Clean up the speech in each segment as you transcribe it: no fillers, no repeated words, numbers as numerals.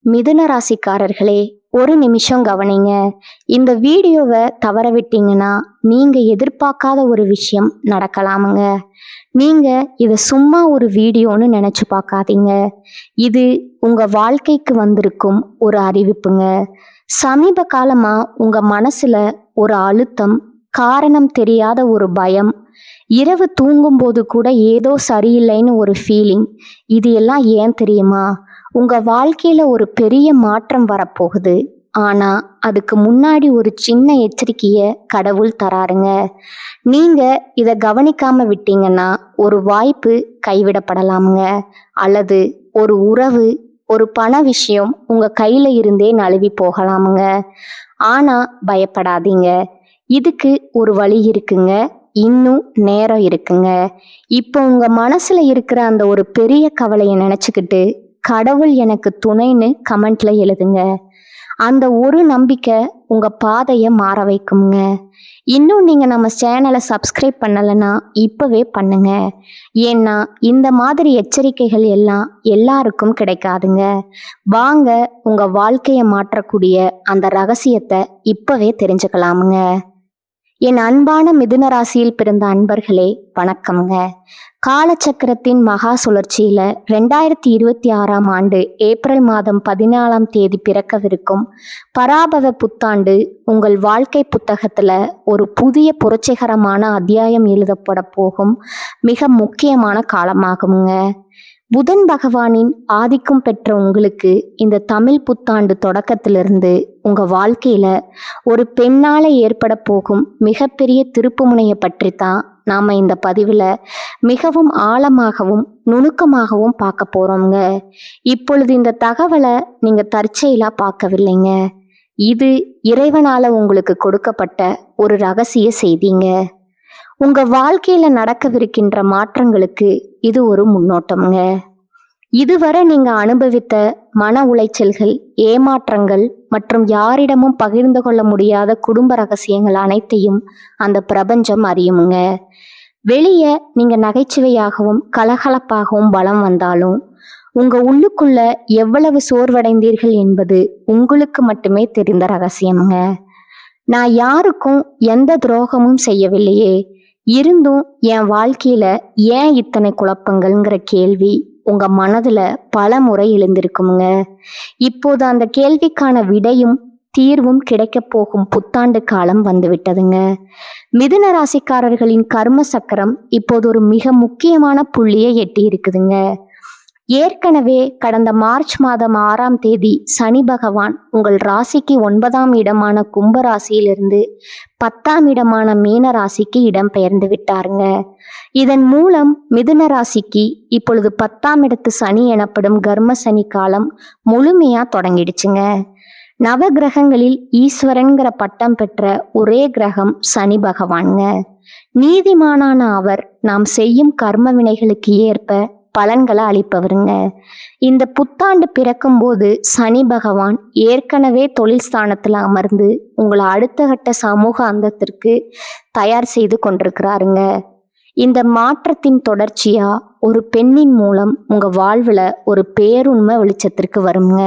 மிதுன ராசிக்காரர்களே, ஒரு நிமிஷம் கவனிங்க. இந்த வீடியோவை தவற விட்டீங்கன்னா நீங்க எதிர்பார்க்காத ஒரு விஷயம் நடக்கலாமுங்க. நீங்க இதை சும்மா ஒரு வீடியோன்னு நினைச்சு பார்க்காதீங்க. இது உங்க வாழ்க்கைக்கு வந்திருக்கும் ஒரு அறிவிப்புங்க. சமீப காலமா உங்க மனசுல ஒரு அழுத்தம், காரணம் தெரியாத ஒரு பயம், இரவு தூங்கும்போது கூட ஏதோ சரியில்லைன்னு ஒரு ஃபீலிங். இது எல்லாம் ஏன் தெரியுமா? உங்க வாழ்க்கையில ஒரு பெரிய மாற்றம் வரப்போகுது. ஆனா அதுக்கு முன்னாடி ஒரு சின்ன எச்சரிக்கைய கடவுள் தராருங்க. நீங்க இத கவனிக்காம விட்டீங்கன்னா ஒரு வாய்ப்பு கைவிடப்படலாமுங்க. அல்லது ஒரு உறவு, ஒரு பண விஷயம் உங்க கையில இருந்தே நழுவி போகலாமுங்க. ஆனா பயப்படாதீங்க. இதுக்கு ஒரு வழி இருக்குங்க. இன்னும் நேரம் இருக்குங்க. இப்போ உங்க மனசுல இருக்கிற அந்த ஒரு பெரிய கவலையை நினைச்சுக்கிட்டு கடவுள் எனக்கு துணைன்னு கமெண்ட்ல எழுதுங்க. அந்த ஒரு நம்பிக்கை உங்க பாதையை மாற வைக்குங்க. இன்னும் நீங்க நம்ம சேனலை சப்ஸ்கிரைப் பண்ணலைன்னா இப்பவே பண்ணுங்க. ஏன்னா இந்த மாதிரி எச்சரிக்கைகள் எல்லாம் எல்லாருக்கும் கிடைக்காதுங்க. வாங்க உங்க வாழ்க்கையை மாற்றக்கூடிய அந்த ரகசியத்தை இப்பவே தெரிஞ்சுக்கலாமுங்க. என் அன்பான மிதுன ராசியில் பிறந்த அன்பர்களே, வணக்கம்ங்க. காலச்சக்கரத்தின் மகா சுழற்சியில 2026ஆம் ஆண்டு ஏப்ரல் மாதம் 14ஆம் தேதி பிறக்கவிருக்கும் பராபவ புத்தாண்டு உங்கள் வாழ்க்கை புத்தகத்துல ஒரு புதிய புரட்சிகரமான அத்தியாயம் எழுதப்பட போகும் மிக முக்கியமான காலமாகுங்க. புதன் பகவானின் ஆதிக்கம் பெற்ற உங்களுக்கு இந்த தமிழ் புத்தாண்டு தொடக்கத்திலிருந்து உங்க வாழ்க்கையில ஒரு பெண்ணால ஏற்பட போகும் மிகப்பெரிய திருப்புமுனையை பற்றி தான் நாம இந்த பதிவுல மிகவும் ஆழமாகவும் நுணுக்கமாகவும் பார்க்க போறோங்க. இப்பொழுது இந்த தகவலை நீங்க தற்செயலா பார்க்கவில்லைங்க. இது இறைவனால உங்களுக்கு கொடுக்கப்பட்ட ஒரு ரகசிய செய்திங்க. உங்க வாழ்க்கையில நடக்கவிருக்கின்ற மாற்றங்களுக்கு இது ஒரு முன்னோட்டம்ங்க. இதுவரை நீங்க அனுபவித்த மன உளைச்சல்கள், ஏமாற்றங்கள் மற்றும் யாரிடமும் பகிர்ந்து கொள்ள முடியாத குடும்ப ரகசியங்கள் அனைத்தையும் அந்த பிரபஞ்சம் அறியுமுங்க. வெளியே நீங்க நகைச்சுவையாகவும் கலகலப்பாகவும் பலம் வந்தாலும் உங்க உள்ளுக்குள்ள எவ்வளவு சோர்வடைந்தீர்கள் என்பது உங்களுக்கு மட்டுமே தெரிந்த ரகசியம்ங்க. நான் யாருக்கும் எந்த துரோகமும் செய்யவில்லையே, இருந்தும் என் வாழ்க்கையில ஏன் இத்தனை குழப்பங்கள்ங்கிற கேள்வி உங்க மனதுல பல முறை எழுந்திருக்குங்க. இப்போது அந்த கேள்விக்கான விடையும் தீர்வும் கிடைக்க போகும் புத்தாண்டு காலம் வந்துவிட்டதுங்க. மிதுன ராசிக்காரர்களின் கர்ம சக்கரம் இப்போது ஒரு மிக முக்கியமான புள்ளியை எட்டி இருக்குதுங்க. ஏற்கனவே கடந்த மார்ச் மாதம் 6ஆம் தேதி சனி பகவான் உங்கள் ராசிக்கு 9ஆம் இடமான கும்ப ராசியிலிருந்து 10ஆம் இடமான மீன ராசிக்கு இடம் பெயர்ந்து விட்டாருங்க. இதன் மூலம் மிதுன ராசிக்கு இப்பொழுது 10ஆம் இடத்து சனி எனப்படும் கர்ம சனி காலம் முழுமையா தொடங்கிடுச்சுங்க. நவ கிரகங்களில் ஈஸ்வரன்கிற பட்டம் பெற்ற ஒரே கிரகம் சனி பகவான்ங்க. நீதிமானான அவர் நாம் செய்யும் கர்ம வினைகளுக்கு ஏற்ப பலன்களை அளிப்பவருங்க. இந்த புத்தாண்டு பிறக்கும் போது சனி பகவான் ஏற்கனவே தொழில் ஸ்தானத்துல அமர்ந்து உங்களை அடுத்த கட்ட சமூக அந்தத்திற்கு தயார் செய்து கொண்டிருக்கிறாருங்க. இந்த மாற்றத்தின் தொடர்ச்சியா ஒரு பெண்ணின் மூலம் உங்க வாழ்வுல ஒரு பேருண்மை வெளிச்சத்திற்கு வருங்க.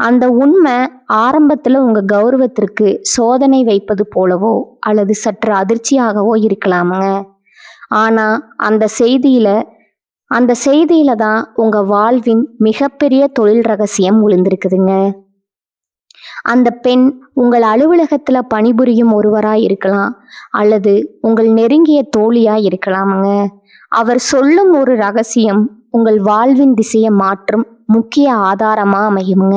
அந்த உண்மை ஆரம்பத்துல உங்க கௌரவத்திற்கு சோதனை வைப்பது போலவோ அல்லது சற்று அதிர்ச்சியாகவோ இருக்கலாமுங்க. ஆனா அந்த செய்தியில தான் உங்க வாழ்வின் மிகப்பெரிய தொழில் ரகசியம் ஒளிந்திருக்குதுங்க. அந்த பெண் உங்கள் அலுவலகத்துல பணிபுரியும் ஒருவராய் இருக்கலாம், அல்லது உங்கள் நெருங்கிய தோழியா இருக்கலாமுங்க. அவர் சொல்லும் ஒரு ரகசியம் உங்கள் வாழ்வின் திசையை மாற்றும் முக்கிய ஆதாரமா அமையுங்க.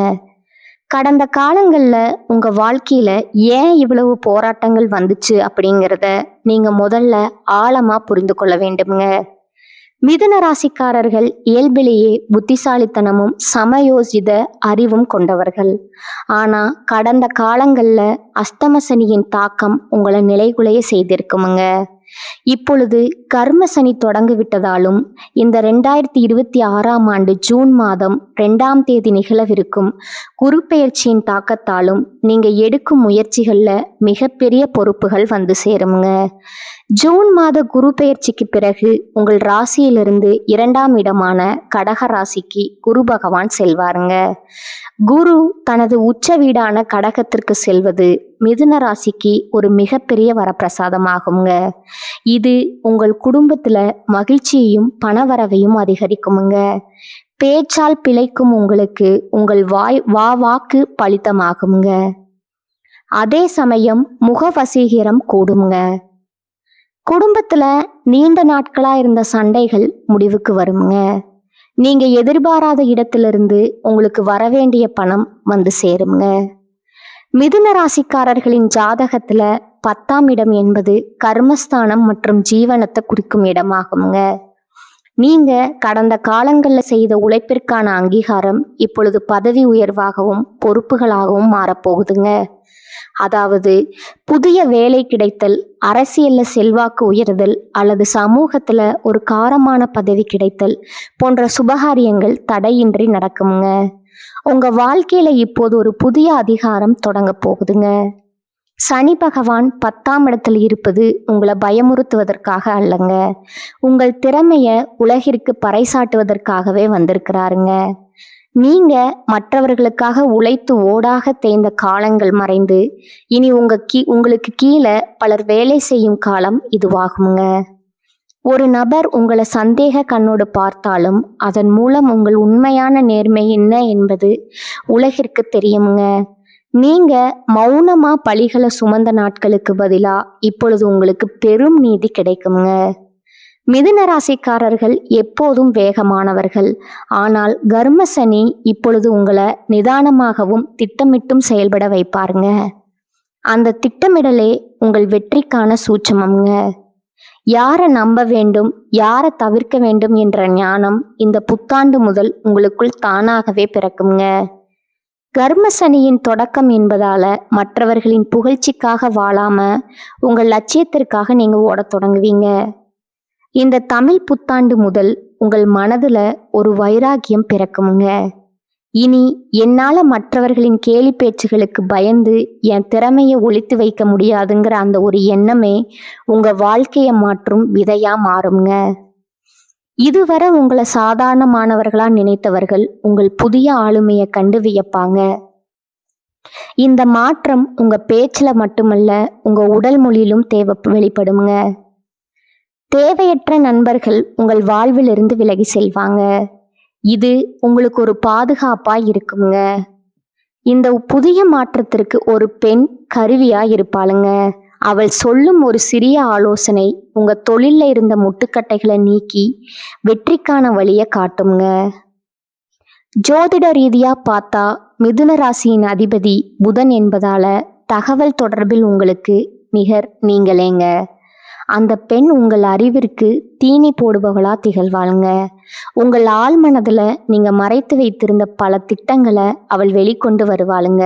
கடந்த காலங்கள்ல உங்க வாழ்க்கையில ஏன் இவ்வளவு போராட்டங்கள் வந்துச்சு அப்படிங்கிறத நீங்க முதல்ல ஆழமா புரிந்து கொள்ள வேண்டுங்க. மிதுன ராசிக்காரர்கள் இயல்பிலேயே புத்திசாலித்தனமும் சமயோசித அறிவும் கொண்டவர்கள். ஆனா கடந்த காலங்கள்ல அஸ்தம சனியின் தாக்கம் உங்களை நிலைகுலைய செய்திருக்குமுங்க. இப்பொழுது கர்ம சனி தொடங்கி விட்டதாலும் இந்த 2026ஆம் ஆண்டு ஜூன் மாதம் 2ஆம் தேதி நிகழவிருக்கும் குரு பெயர்ச்சியின் தாக்கத்தாலும் நீங்க எடுக்கும் முயற்சிகள்ல மிகப்பெரிய பொறுப்புகள் வந்து சேருமுங்க. ஜூன் மாத குரு பெயர்ச்சிக்கு பிறகு உங்கள் ராசியிலிருந்து 2ஆம் இடமான கடக ராசிக்கு குரு பகவான் செல்வாருங்க. குரு தனது உச்ச வீடான கடகத்திற்கு செல்வது மிதுன ராசிக்கு ஒரு மிகப்பெரிய வரப்பிரசாதமாகுங்க. இது உங்கள் குடும்பத்துல மகிழ்ச்சியையும் பணவரவையும் அதிகரிக்குமுங்க. பேச்சால் பிழைக்கும் உங்களுக்கு உங்கள் வாக்கு பலிதமாகுங்க. அதே சமயம் முக வசீகரம் கூடுங்க. குடும்பத்துல நீண்ட நாட்களா இருந்த சண்டைகள் முடிவுக்கு வருங்க. நீங்க எதிர்பாராத இடத்திலிருந்து உங்களுக்கு வரவேண்டிய பணம் வந்து சேருங்க. மிதுன ராசிக்காரர்களின் ஜாதகத்துல 10ஆம் இடம் என்பது கர்மஸ்தானம் மற்றும் ஜீவனத்தை குறிக்கும் இடமாகுங்க. நீங்க கடந்த காலங்கள்ல செய்த உழைப்பிற்கான அங்கீகாரம் இப்பொழுது பதவி உயர்வாகவும் பொறுப்புகளாகவும் மாறப்போகுதுங்க. அதாவது புதிய வேலை கிடைத்தல், அரசியல்ல செல்வாக்கு உயர்தல் அல்லது சமூகத்துல ஒரு காரமான பதவி கிடைத்தல் போன்ற சுபகாரியங்கள் தடையின்றி நடக்குங்க. உங்க வாழ்க்கையில இப்போது ஒரு புதிய அதிகாரம் தொடங்க போகுதுங்க. சனி பகவான் 10ஆம் இடத்துல இருப்பது உங்களை பயமுறுத்துவதற்காக அல்லங்க, உங்கள் திறமைய உலகிற்கு பறைசாட்டுவதற்காகவே வந்திருக்கிறாருங்க. நீங்க மற்றவர்களுக்காக உழைத்து ஓடாக தேய்ந்த காலங்கள் மறைந்து இனி உங்களுக்கு கீழே பலர் வேலை செய்யும் காலம் இதுவாகுங்க. ஒரு நபர் உங்களை சந்தேக கண்ணோடு பார்த்தாலும் அதன் மூலம் உங்கள் உண்மையான நேர்மை என்ன என்பது உலகிற்கு தெரியுங்க. நீங்க மௌனமா பழிகளை சுமந்த நாட்களுக்கு பதிலா இப்பொழுது உங்களுக்கு பெரும் நீதி கிடைக்குங்க. மிதுன ராசிக்காரர்கள் எப்போதும் வேகமானவர்கள். ஆனால் கர்ம சனி இப்பொழுது உங்களை நிதானமாகவும் திட்டமிட்டும் செயல்பட வைப்பாருங்க. அந்த திட்டமிடலே உங்கள் வெற்றிக்கான சூட்சமங்க. யாரை நம்ப வேண்டும், யாரை தவிர்க்க வேண்டும் என்ற ஞானம் இந்த புத்தாண்டு முதல் உங்களுக்குள் தானாகவே பிறக்குங்க. கர்ம சனியின் தொடக்கம் என்பதால மற்றவர்களின் புகழ்ச்சிக்காக வாழாம உங்கள் லட்சியத்திற்காக நீங்க ஓடத் தொடங்குவீங்க. இந்த தமிழ் புத்தாண்டு முதல் உங்கள் மனதுல ஒரு வைராக்கியம் பிறக்குமுங்க. இனி என்னால மற்றவர்களின் கேலி பேச்சுகளுக்கு பயந்து என் திறமையை ஒளித்து வைக்க முடியாதுங்கிற அந்த ஒரு எண்ணமே உங்க வாழ்க்கையை மாற்றும் விதையா மாறுங்க. இதுவரை உங்களை சாதாரணமானவர்களா நினைத்தவர்கள் உங்கள் புதிய ஆளுமையை கண்டு வியப்பாங்க. இந்த மாற்றம் உங்க பேச்சுல மட்டுமல்ல, உங்க உடல் மொழியிலும் வெளிப்படுங்க. தேவையற்ற நண்பர்கள் உங்கள் வாழ்விலிருந்து விலகி செல்வாங்க. இது உங்களுக்கு ஒரு பாதுகாப்பா இருக்குங்க. இந்த புதிய மாற்றத்திற்கு ஒரு பெண் கருவியா இருப்பாளுங்க. அவள் சொல்லும் ஒரு சிறிய ஆலோசனை உங்க தொழில்ல இருந்த முட்டுக்கட்டைகளை நீக்கி வெற்றிக்கான வழியை காட்டுங்க. ஜோதிட ரீதியா பார்த்தா மிதுன ராசியின் அதிபதி புதன் என்பதால தகவல் தொடர்பில் உங்களுக்கு நிகர் நீங்களேங்க. அந்த பெண் உங்கள் அறிவிற்கு தீனி போடுபவளா திகழ்வாளுங்க. உங்கள் ஆழ் மனதுல நீங்க மறைத்து வைத்திருந்த பல திட்டங்களை அவள் வெளிக்கொண்டு வருவாளுங்க.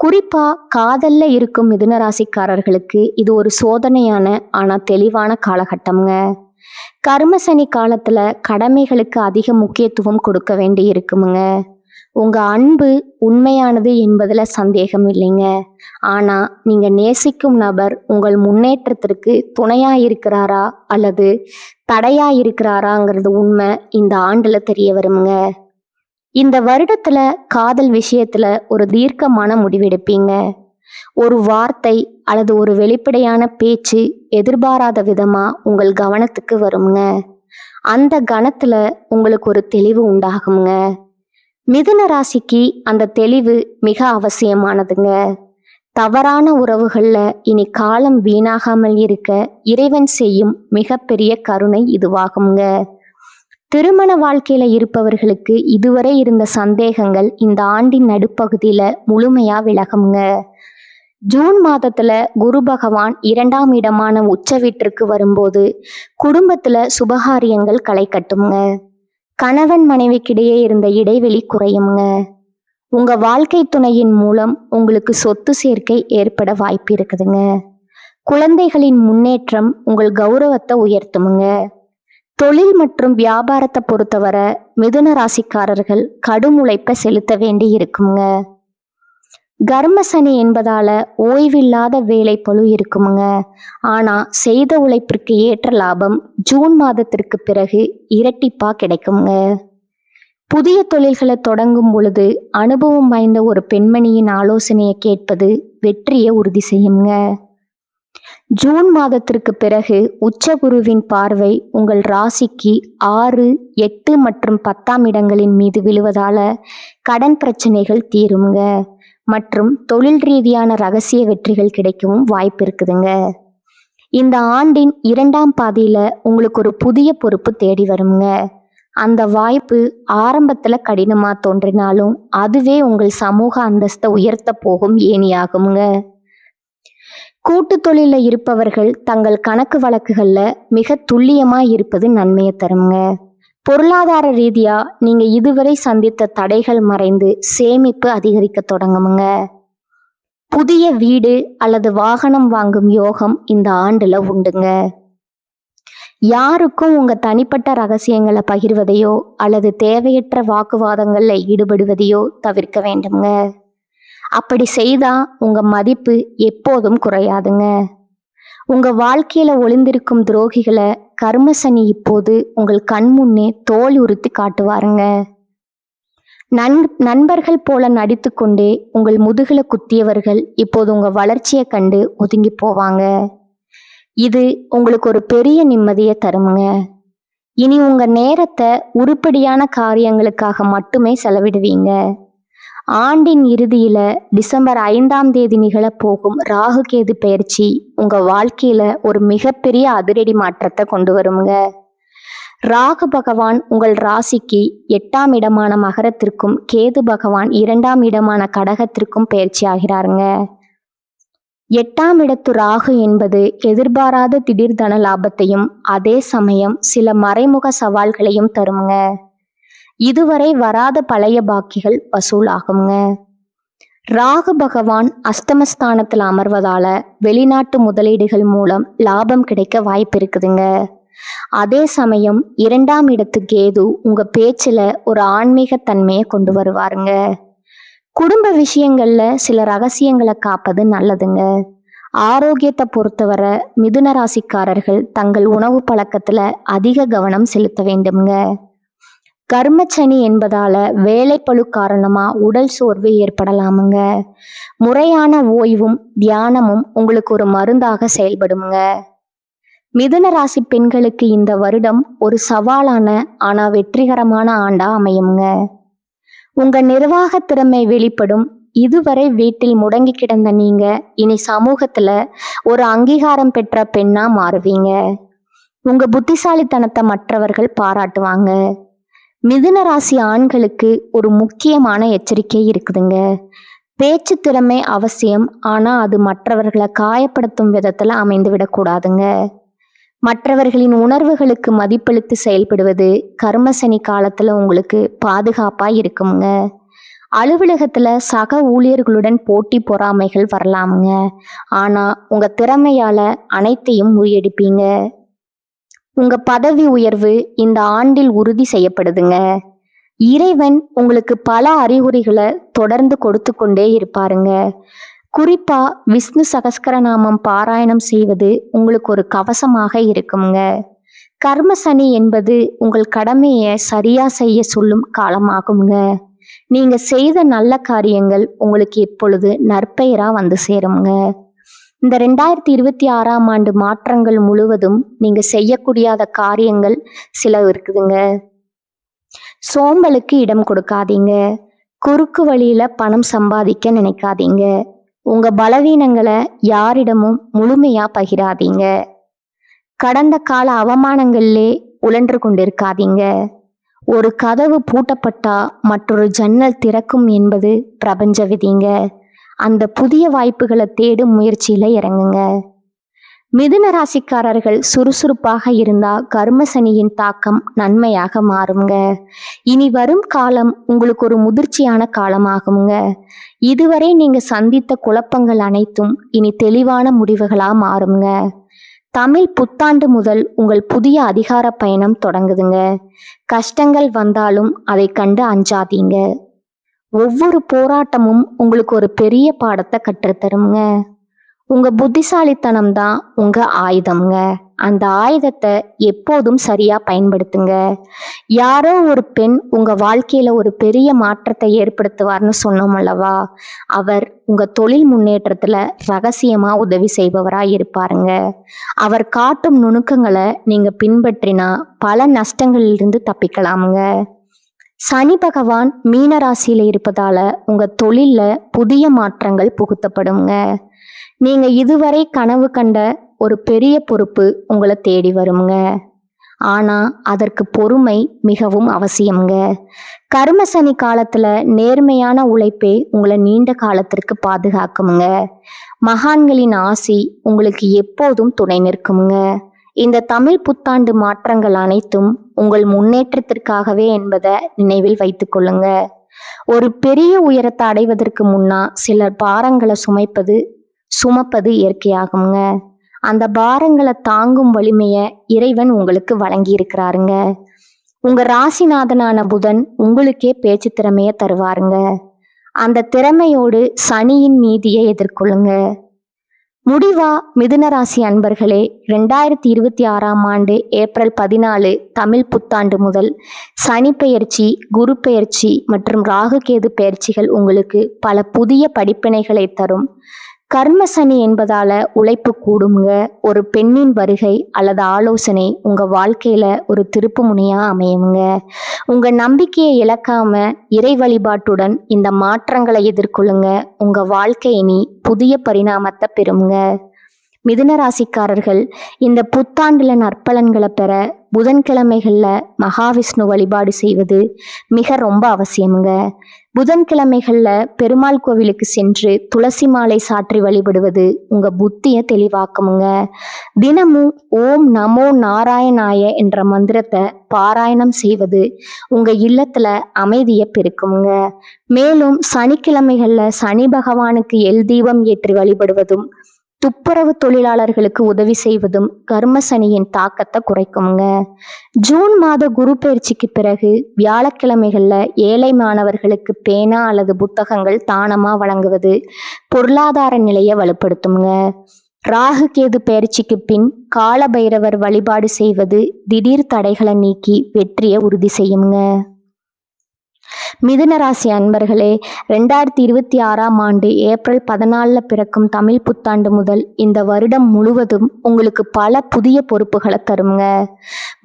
குறிப்பா காதல்ல இருக்கும் மிதுன ராசிக்காரர்களுக்கு இது ஒரு சோதனையான ஆனா தெளிவான காலகட்டம்ங்க. கர்மசனி காலத்துல கடமைகளுக்கு அதிக முக்கியத்துவம் கொடுக்க வேண்டி இருக்குமுங்க. உங்க அன்பு உண்மையானது என்பதுல சந்தேகம் இல்லைங்க. ஆனா நீங்க நேசிக்கும் நபர் உங்கள் முன்னேற்றத்திற்கு துணையா இருக்கிறாரா அல்லது தடையா இருக்கிறாராங்கிறது உண்மை இந்த ஆண்டுல தெரிய வருமுங்க. இந்த வருடத்துல காதல் விஷயத்துல ஒரு தீர்க்கமான முடிவெடுப்பீங்க. ஒரு வார்த்தை அல்லது ஒரு வெளிப்படையான பேச்சு எதிர்பாராத விதமா உங்கள் கவனத்துக்கு வருங்க. அந்த கணத்துல உங்களுக்கு ஒரு தெளிவு உண்டாகுங்க. மிதுன ராசிக்கு அந்த தெளிவு மிக அவசியமானதுங்க. தவறான உறவுகள்ல இனி காலம் வீணாகாமல் இருக்க இறைவன் செய்யும் மிகப்பெரிய கருணை இதுவாகுங்க. திருமண வாழ்க்கையில இருப்பவர்களுக்கு இதுவரை இருந்த சந்தேகங்கள் இந்த ஆண்டின் நடுப்பகுதியில முழுமையா விலகுங்க. ஜூன் மாதத்துல குரு பகவான் 2ஆம் இடமான உச்ச வீட்டிற்கு வரும்போது குடும்பத்துல சுபகாரியங்கள் களை கட்டுங்க. கணவன் மனைவிக்கிடையே இருந்த இடைவெளி குறையுங்க. உங்க வாழ்க்கை துணையின் மூலம் உங்களுக்கு சொத்து சேர்க்கை ஏற்பட வாய்ப்பு இருக்குதுங்க. குழந்தைகளின் முன்னேற்றம் உங்கள் கௌரவத்தை உயர்த்துமுங்க. தொழில் மற்றும் வியாபாரத்தை பொறுத்தவரை மிதுன ராசிக்காரர்கள் கடும் உழைப்பை செலுத்த வேண்டி இருக்குங்க. கர்ம சனி என்பதால ஓய்வில்லாத வேலை பளு இருக்குமுங்க. ஆனா செய்த உழைப்பிற்கு ஏற்ற லாபம் ஜூன் மாதத்திற்கு பிறகு இரட்டிப்பா கிடைக்குங்க. புதிய தொழில்களை தொடங்கும் பொழுது அனுபவம் வாய்ந்த ஒரு பெண்மணியின் ஆலோசனையை கேட்பது வெற்றியை உறுதி செய்யுங்க. ஜூன் மாதத்திற்கு பிறகு உச்சகுருவின் பார்வை உங்கள் ராசிக்கு 6, 8 மற்றும் 10ஆம் இடங்களின் மீது விழுவதால கடன் பிரச்சனைகள் தீருங்க மற்றும் தொழில் ரீதியான ரகசிய வெற்றிகள் கிடைக்கவும் வாய்ப்பு இருக்குதுங்க. இந்த ஆண்டின் 2ஆம் பாதியில உங்களுக்கு ஒரு புதிய பொறுப்பு தேடி வருங்க. அந்த வாய்ப்பு ஆரம்பத்துல கடினமா தோன்றினாலும் அதுவே உங்கள் சமூக அந்தஸ்தை உயர்த்த போகும் ஏணியாகுங்க. கூட்டு தொழில இருப்பவர்கள் தங்கள் கணக்கு வழக்குகள்ல மிக துல்லியமா இருப்பது நன்மையை தருங்க. பொருளாதார ரீதியா நீங்க இதுவரை சந்தித்த தடைகள் மறைந்து சேமிப்பு அதிகரிக்க தொடங்குமுங்க. புதிய வீடு அல்லது வாகனம் வாங்கும் யோகம் இந்த ஆண்டுல உண்டுங்க. யாருக்கும் உங்க தனிப்பட்ட ரகசியங்களை பகிர்வதையோ அல்லது தேவையற்ற வாக்குவாதங்கள்ல ஈடுபடுவதையோ தவிர்க்க வேண்டுங்க. அப்படி செய்தா உங்க மதிப்பு எப்போதும் குறையாதுங்க. உங்க வாழ்க்கையில ஒளிந்திருக்கும் துரோகிகளை கர்மசனி இப்போது உங்கள் கண் முன்னே தோல் உறுத்தி காட்டுவாருங்க. நண்பர்கள் போல நடித்து கொண்டே உங்கள் முதுகுல குத்தியவர்கள் இப்போது உங்க வளர்ச்சியை கண்டு ஒதுங்கி போவாங்க. இது உங்களுக்கு ஒரு பெரிய நிம்மதியை தருமுங்க. இனி உங்க நேரத்தை உருப்படியான காரியங்களுக்காக மட்டுமே செலவிடுவீங்க. ஆண்டின் இறுதியில டிசம்பர் 5ஆம் தேதி நிகழப்போகும் ராகு கேது பெயர்ச்சி உங்க வாழ்க்கையில ஒரு மிகப்பெரிய அதிரடி மாற்றத்தை கொண்டு வருங்க. ராகு பகவான் உங்கள் ராசிக்கு 8ஆம் இடமான மகரத்திற்கும் கேது பகவான் 2ஆம் இடமான கடகத்திற்கும் பெயர்ச்சி ஆகிறாருங்க. 8ஆம் இடத்து ராகு என்பது எதிர்பாராத திடீர் தன லாபத்தையும் அதே சமயம் சில மறைமுக சவால்களையும் தருங்க. இதுவரை வராத பழைய பாக்கிகள் வசூலாகுங்க. ராகு பகவான் அஸ்தமஸ்தானத்தில் அமர்வதால வெளிநாட்டு முதலீடுகள் மூலம் லாபம் கிடைக்க வாய்ப்பு இருக்குதுங்க. அதே சமயம் 2ஆம் இடத்து கேது உங்க பேச்சுல ஒரு ஆன்மீக தன்மையை கொண்டு வருவாருங்க. குடும்ப விஷயங்கள்ல சில ரகசியங்களை காப்பது நல்லதுங்க. ஆரோக்கியத்தை பொறுத்தவரை மிதுன ராசிக்காரர்கள் தங்கள் உணவு பழக்கத்துல அதிக கவனம் செலுத்த வேண்டும்ங்க. கர்மச்சனி என்பதால வேலைப்பளு காரணமா உடல் சோர்வு ஏற்படலாமுங்க. முறையான ஓய்வும் தியானமும் உங்களுக்கு ஒரு மருந்தாக செயல்படுங்க. மிதுன ராசி பெண்களுக்கு இந்த வருடம் ஒரு சவாலான ஆனா வெற்றிகரமான ஆண்டா அமையுங்க. உங்க நிர்வாக திறமை வெளிப்படும். இதுவரை வீட்டில் முடங்கி கிடந்த நீங்க இனி சமூகத்துல ஒரு அங்கீகாரம் பெற்ற பெண்ணா மாறுவீங்க. உங்க புத்திசாலித்தனத்தை மற்றவர்கள் பாராட்டுவாங்க. மிதுன ராசி ஆண்களுக்கு ஒரு முக்கியமான எச்சரிக்கை இருக்குதுங்க. பேச்சு திறமை அவசியம், ஆனா அது மற்றவர்களை காயப்படுத்தும் விதத்துல அமைந்து விடக்கூடாதுங்க. மற்றவர்களின் உணர்வுகளுக்கு மதிப்பளித்து செயல்படுவது கர்மசனி காலத்துல உங்களுக்கு பாதுகாப்பா இருக்குங்க. அலுவலகத்துல சக ஊழியர்களுடன் போட்டி பொறாமைகள் வரலாமுங்க. ஆனா உங்க திறமையால அனைத்தையும் முறியடிப்பீங்க. உங்க பதவி உயர்வு இந்த ஆண்டில் உறுதி செய்யப்படுதுங்க. இறைவன் உங்களுக்கு பல அறிகுறிகளை தொடர்ந்து கொடுத்து கொண்டே இருப்பாருங்க. குறிப்பா விஷ்ணு சகஸ்கரநாமம் பாராயணம் செய்வது உங்களுக்கு ஒரு கவசமாக இருக்குங்க. கர்மசனி என்பது உங்கள் கடமையை சரியா செய்ய சொல்லும் காலமாகுங்க. நீங்க செய்த நல்ல காரியங்கள் உங்களுக்கு இப்பொழுது நற்பெயரா வந்து சேருங்க. இந்த 2026ஆம் ஆண்டு மாற்றங்கள் முழுவதும் நீங்க செய்யக்கூடியாத காரியங்கள் சில இருக்குதுங்க. சோம்பலுக்கு இடம் கொடுக்காதீங்க. குறுக்கு வழியில பணம் சம்பாதிக்க நினைக்காதீங்க. உங்க பலவீனங்களை யாரிடமும் முழுமையா பகிராதீங்க. கடந்த கால அவமானங்களிலே உழன்று கொண்டிருக்காதீங்க. ஒரு கதவு பூட்டப்பட்டா மற்றொரு ஜன்னல் திறக்கும் என்பது பிரபஞ்ச விதிங்க. அந்த புதிய வாய்ப்புகளை தேடும் முயற்சியில இறங்குங்க. மிதுன ராசிக்காரர்கள் சுறுசுறுப்பாக இருந்தா கர்மசனியின் தாக்கம் நன்மையாக மாறுங்க. இனி வரும் காலம் உங்களுக்கு ஒரு முதிர்ச்சியான காலமாகுங்க. இதுவரை நீங்க சந்தித்த குழப்பங்கள் அனைத்தும் இனி தெளிவான முடிவுகளா மாறுங்க. தமிழ் புத்தாண்டு முதல் உங்கள் புதிய அதிகார பயணம் தொடங்குதுங்க. கஷ்டங்கள் வந்தாலும் அதை கண்டு அஞ்சாதீங்க. ஒவ்வொரு போராட்டமும் உங்களுக்கு ஒரு பெரிய பாடத்தை கற்றுத்தருங்க. உங்க புத்திசாலித்தனம் தான் உங்க ஆயுதம்ங்க. அந்த ஆயுதத்தை எப்போதும் சரியா பயன்படுத்துங்க. யாரோ ஒரு பெண் உங்க வாழ்க்கையில ஒரு பெரிய மாற்றத்தை ஏற்படுத்துவார்னு சொன்னோம் அல்லவா? அவர் உங்க தொழில் முன்னேற்றத்துல ரகசியமா உதவி செய்பவரா இருப்பாருங்க. அவர் காட்டும் நுணுக்கங்களை நீங்க பின்பற்றினா பல நஷ்டங்களிலிருந்து தப்பிக்கலாமுங்க. சனி பகவான் மீன ராசியில இருப்பதால உங்க தொழில்ல புதிய மாற்றங்கள் புகுத்தப்படுங்க. நீங்க இதுவரை கனவு கண்ட ஒரு பெரிய பொறுப்பு உங்களை தேடி வருங்க. ஆனா அதற்கு பொறுமை மிகவும் அவசியம்ங்க. கர்ம சனி காலத்துல நேர்மையான உழைப்பே உங்களை நீண்ட காலத்திற்கு பாதுகாக்குமுங்க. மகான்களின் ஆசி உங்களுக்கு எப்போதும் துணை நிற்குமுங்க. இந்த தமிழ் புத்தாண்டு மாற்றங்கள் அனைத்தும் உங்கள் முன்னேற்றத்திற்காகவே என்பதை நினைவில் வைத்துக் கொள்ளுங்க. ஒரு பெரிய உயரத்தை அடைவதற்கு முன்னா சிலர் பாரங்களை சுமப்பது இயற்கையாகுங்க. அந்த பாரங்களை தாங்கும் வலிமைய இறைவன் உங்களுக்கு வழங்கி இருக்கிறாருங்க. உங்க ராசிநாதனான புதன் உங்களுக்கே பேச்சு திறமைய தருவாருங்க. அந்த திறமையோடு சனியின் நீதியை எதிர்கொள்ளுங்க. முடிவா மிதுன ராசி அன்பர்களே, 2026 ஏப்ரல் 14 தமிழ் புத்தாண்டு முதல் சனி பெயர்ச்சி, குரு பெயர்ச்சி மற்றும் ராகு கேது பெயர்ச்சிகள் உங்களுக்கு பல புதிய படிப்பினைகளை தரும். கர்ம சனி என்பதால உழைப்பு கூடுங்க. ஒரு பெண்ணின் வருகை அல்லது ஆலோசனை உங்க வாழ்க்கையில ஒரு திருப்பு முனையா அமையுங்க. உங்க நம்பிக்கையை இழக்காம இறை வழிபாட்டுடன் இந்த மாற்றங்களை எதிர்கொள்ளுங்க. உங்க வாழ்க்கை இனி புதிய பரிணாமத்தை பெறுங்க. மிதுன ராசிக்காரர்கள் இந்த புத்தாண்டுல நற்பலன்களை பெற புதன்கிழமைகள்ல மகாவிஷ்ணு வழிபாடு செய்வது மிக ரொம்ப அவசியமுங்க. புதன்கிழமைகள்ல பெருமாள் கோவிலுக்கு சென்று துளசி மாலை சாற்றி வழிபடுவது உங்க புத்திய தெளிவாக்குமுங்க. தினமும் ஓம் நமோ நாராயணாய என்ற மந்திரத்தை பாராயணம் செய்வது உங்க இல்லத்துல அமைதியை பெருக்குமுங்க. மேலும் சனிக்கிழமைகள்ல சனி பகவானுக்கு எல் தீபம் ஏற்றி வழிபடுவதும் துப்புரவு தொழிலாளர்களுக்கு உதவி செய்வதும் கர்ம சனியின் தாக்கத்தை குறைக்குங்க. ஜூன் மாத குரு பயிற்சிக்கு பிறகு வியாழக்கிழமைகள்ல ஏழை மாணவர்களுக்கு பேனா அல்லது புத்தகங்கள் தானமா வழங்குவது பொருளாதார நிலையை வலுப்படுத்துங்க. ராகு கேது பயிற்சிக்கு பின் கால பைரவர் வழிபாடு செய்வது திடீர் தடைகளை நீக்கி வெற்றியை உறுதி செய்யுங்க. மிதுன ராசி அன்பர்களே, 2026 ஏப்ரல் 14 பிறக்கும் தமிழ் புத்தாண்டு முதல் இந்த வருடம் முழுவதும் உங்களுக்கு பல புதிய பொறுப்புகளை தருங்க.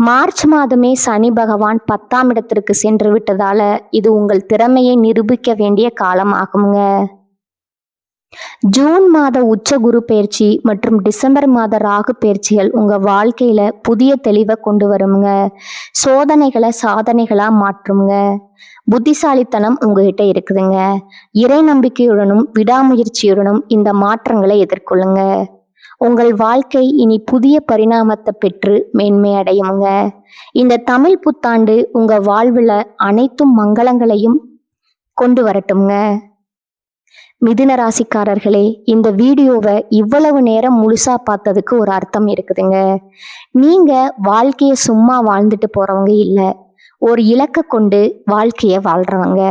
மார்ச் மாதமே சனி பகவான் 10ஆம் இடத்திற்கு சென்று விட்டதால இது உங்கள் திறமையை நிரூபிக்க வேண்டிய காலம் ஆகுங்க. ஜூன் மாத உச்ச குரு பயிற்சி மற்றும் டிசம்பர் மாத ராகு பயிற்சிகள் உங்க வாழ்க்கையில புதிய தெளிவை கொண்டு வருங்க. சோதனைகளை சாதனைகளா மாற்றுங்க. புத்திசாலித்தனம் உங்ககிட்ட இருக்குதுங்க. இறை நம்பிக்கையுடனும் விடாமுயற்சியுடனும் இந்த மாற்றங்களை எதிர்கொள்ளுங்க. உங்கள் வாழ்க்கை இனி புதிய பரிணாமத்தை பெற்று மேன்மை அடையுங்க. இந்த தமிழ் புத்தாண்டு உங்க வாழ்வுல அனைத்தும் மங்களங்களையும் கொண்டு வரட்டும்ங்க. மிதுன ராசிக்காரர்களே, இந்த வீடியோவை இவ்வளவு நேரம் முழுசா பார்த்ததுக்கு ஒரு அர்த்தம் இருக்குதுங்க. நீங்க வாழ்க்கைய சும்மா வாழ்ந்துட்டு போறவங்க இல்லை, ஒரு இலக்கை கொண்டு வாழ்க்கைய வாழ்றவங்க.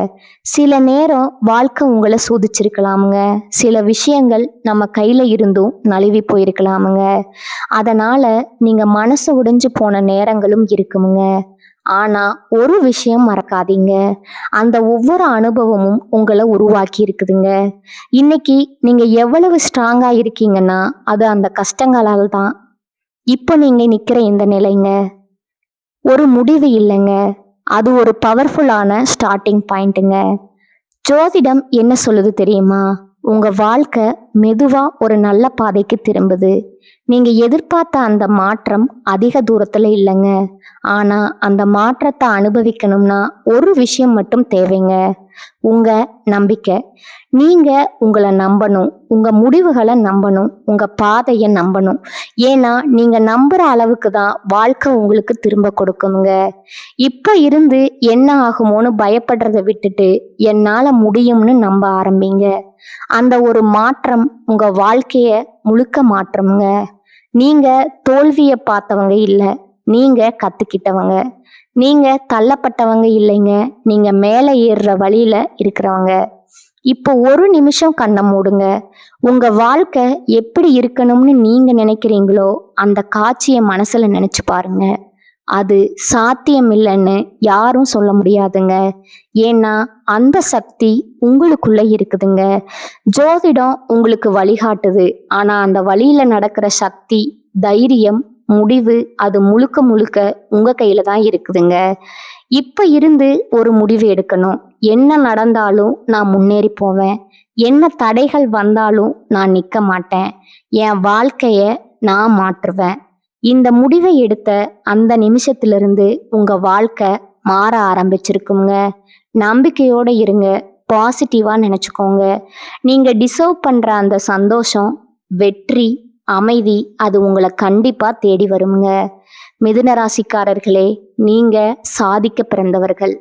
சில நேரம் வாழ்க்கை உங்களை சோதிச்சிருக்கலாமுங்க. சில விஷயங்கள் நம்ம கையில இருந்தும் நழுவி போயிருக்கலாமுங்க. அதனால நீங்க மனசு உடைஞ்சு போன நேரங்களும் இருக்குமுங்க. ஆனா ஒரு விஷயம் மறக்காதீங்க, அந்த ஒவ்வொரு அனுபவமும் உங்களை உருவாக்கி இருக்குதுங்க. இன்னைக்கு நீங்க எவ்வளவு ஸ்ட்ராங்கா இருக்கீங்கன்னா அது அந்த கஷ்டங்களால் தான். இப்போ நீங்க நிக்கிற இந்த நிலைங்க ஒரு முடிவு இல்லைங்க, அது ஒரு பவர்ஃபுல்லான ஸ்டார்டிங் பாயிண்ட்டுங்க. ஜோதிடம் என்ன சொல்லுது தெரியுமா? உங்க வாழ்க்கை மெதுவா ஒரு நல்ல பாதைக்கு திரும்புது. நீங்க எதிர்பார்த்த அந்த மாற்றம் அதிக தூரத்துல இல்லைங்க. ஆனா அந்த மாற்றத்தை அனுபவிக்கணும்னா ஒரு விஷயம் மட்டும் தேவைங்க, உங்க நம்பிக்கை. நீங்க உங்களை நம்பணும், உங்க முடிவுகளை நம்பணும், உங்க பாதையை நம்பணும். ஏன்னா நீங்க நம்புற அளவுக்கு தான் வாழ்க்கை உங்களுக்கு திரும்ப கொடுக்குங்க. இப்ப இருந்து என்ன ஆகுமோன்னு பயப்படுறதை விட்டுட்டு என்னால முடியும்னு நம்ப ஆரம்பிங்க. அந்த ஒரு மாற்றம் உங்க வாழ்க்கைய முழுக்க மாற்றமுங்க. நீங்க தோல்வியை பார்த்தவங்க இல்லை, நீங்க கத்துக்கிட்டவங்க. நீங்க தள்ளப்பட்டவங்க இல்லைங்க, நீங்க மேலே ஏறுற வழியில இருக்கிறவங்க. இப்போ ஒரு நிமிஷம் கண்ணை மூடுங்க. உங்க வாழ்க்கை எப்படி இருக்கணும்னு நீங்க நினைக்கிறீங்களோ அந்த காட்சியை மனசுல நினைச்சு பாருங்க. அது சாத்தியம் இல்லைன்னு யாரும் சொல்ல முடியாதுங்க. ஏன்னா அந்த சக்தி உங்களுக்குள்ள இருக்குதுங்க. ஜோதிடம் உங்களுக்கு வழிகாட்டுது, ஆனா அந்த வழியில நடக்கிற சக்தி, தைரியம், முடிவு அது முழுக்க முழுக்க உங்க கையில தான் இருக்குதுங்க. இப்ப இருந்து ஒரு முடிவு எடுக்கணும். என்ன நடந்தாலும் நான் முன்னேறி போவேன். என்ன தடைகள் வந்தாலும் நான் நிக்க மாட்டேன். என் வாழ்க்கைய நான் மாற்றுவேன். இந்த முடிவை எடுத்த அந்த நிமிஷத்திலிருந்து உங்க வாழ்க்கை மாற ஆரம்பிச்சிருக்குங்க. நம்பிக்கையோட இருங்க. பாசிட்டிவா நினைச்சுக்கோங்க. நீங்க டிசர்வ் பண்ற அந்த சந்தோஷம், வெற்றி, அமைதி அது உங்களை கண்டிப்பா தேடி வருங்க. மிதுன ராசிக்காரர்களே, நீங்க சாதிக்க பிறந்தவர்கள்.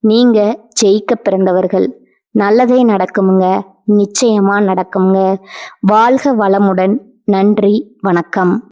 நீங்க ஜெயிக்க பிறந்தவர்கள். நல்லதே நடக்குமுங்க. நிச்சயமா நடக்குங்க. வாழ்க வளமுடன். நன்றி, வணக்கம்.